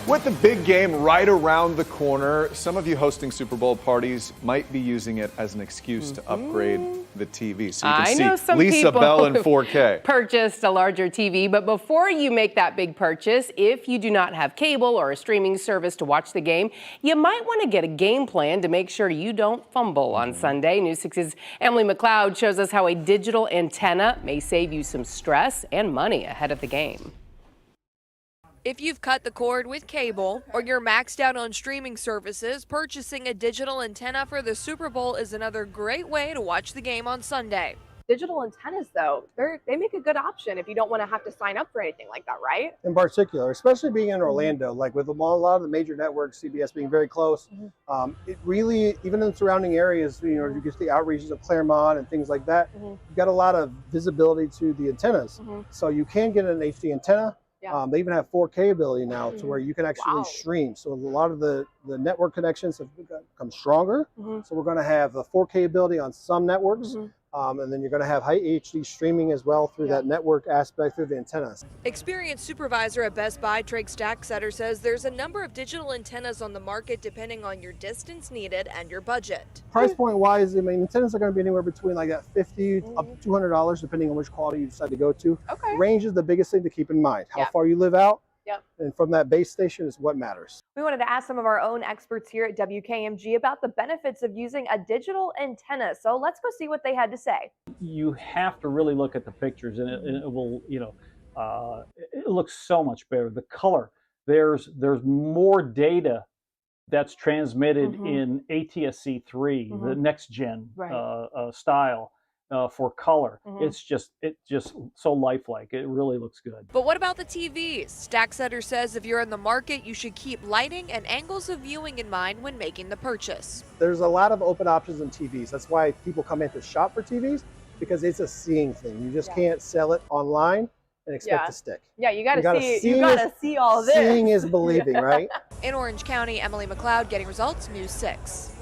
With the big game right around the corner, some of you hosting Super Bowl parties might be using it as an excuse to upgrade the TV. So you I know can see some Lisa people Bell in who 4K. Purchased a larger TV, but before you make that big purchase, if you do not have cable or a streaming service to watch the game, you might want to get a game plan to make sure you don't fumble on Sunday. News 6's Emily McLeod shows us how a digital antenna may save you some stress and money ahead of the game. If you've cut the cord with cable or you're maxed out on streaming services, purchasing a digital antenna for the Super Bowl is another great way to watch the game on Sunday. Digital antennas, though, they make a good option if you don't want to have to sign up for anything like that, right? In particular, especially being in Orlando, like with a lot of the major networks, CBS being very close, it really, even in surrounding areas, you get the outreaches of Claremont and things like that, you've got a lot of visibility to the antennas. So you can get an HD antenna. Yeah. They even have 4K ability now to where you can actually stream. So a lot of the network connections have become stronger. So we're going to have the 4K ability on some networks. And then you're going to have high HD streaming as well through that network aspect through the antennas. Experienced supervisor at Best Buy, Trey Stacksetter, says there's a number of digital antennas on the market depending on your distance needed and your budget. Price point wise, I mean, antennas are going to be anywhere between like that $50 up to $200 depending on which quality you decide to go to. Okay. Range is the biggest thing to keep in mind. How far you live out. Yep. And from that base station is what matters. We wanted to ask some of our own experts here at WKMG about the benefits of using a digital antenna. So let's go see what they had to say. You have to really look at the pictures, and it will, it looks so much better. The color, there's more data that's transmitted in ATSC3, the next gen style. For color, it's just so lifelike. It really looks good. But what about the TVs? Stacksetter says if you're in the market, you should keep lighting and angles of viewing in mind when making the purchase. There's a lot of open options in TVs. That's why people come in to shop for TVs, because it's a seeing thing. You just can't sell it online and expect to stick. Yeah, you gotta see all this. Seeing is believing, right? In Orange County, Emily McLeod, Getting Results, News 6.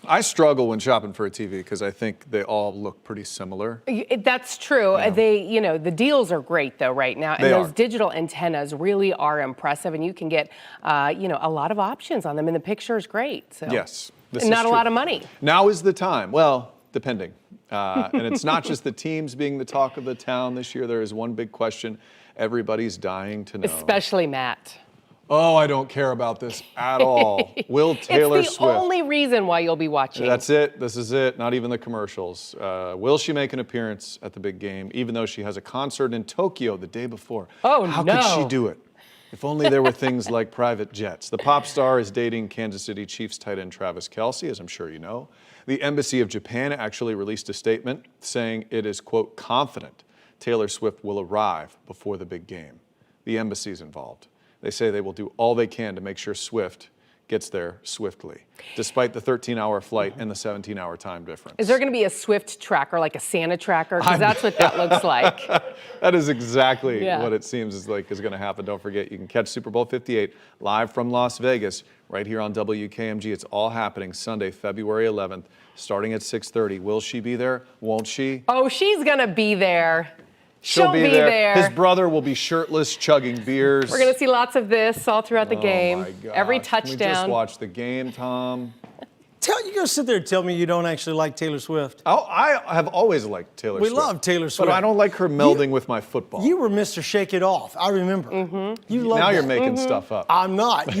I struggle when shopping for a TV because I think they all look pretty similar. That's true. The deals are great though right now, and those digital antennas really are impressive, and you can get, a lot of options on them, and the picture is great. So. Yes, this is not a lot of money. Now is the time. Well, depending, and it's not just the teams being the talk of the town this year. There is one big question everybody's dying to know. Especially Matt. Oh, I don't care about this at all. Will Taylor Swift? It's the only reason why you'll be watching. That's it. This is it. Not even the commercials. Will she make an appearance at the big game, even though she has a concert in Tokyo the day before? Oh, How no. could she do it? If only there were things like private jets. The pop star is dating Kansas City Chiefs tight end Travis Kelce, as I'm sure you know. The Embassy of Japan actually released a statement saying it is, quote, confident Taylor Swift will arrive before the big game. The embassy's involved. They say they will do all they can to make sure Swift gets there swiftly, despite the 13-hour flight and the 17-hour time difference. Is there going to be a Swift tracker, like a Santa tracker? Because that's what that looks like. That is exactly what it seems is going to happen. Don't forget, you can catch Super Bowl 58 live from Las Vegas right here on WKMG. It's all happening Sunday, February 11th, starting at 6:30. Will she be there? Won't she? Oh, she's going to be there. She'll be there. His brother will be shirtless, chugging beers. We're going to see lots of this all throughout the game. My gosh. Every touchdown. Can we just watch the game, Tom? You gonna sit there and tell me you don't actually like Taylor Swift? Oh, I have always liked Taylor Swift. We love Taylor Swift. But I don't like her melding with my football. You were Mr. Shake It Off. I remember. You love Now you're making stuff up. I'm not.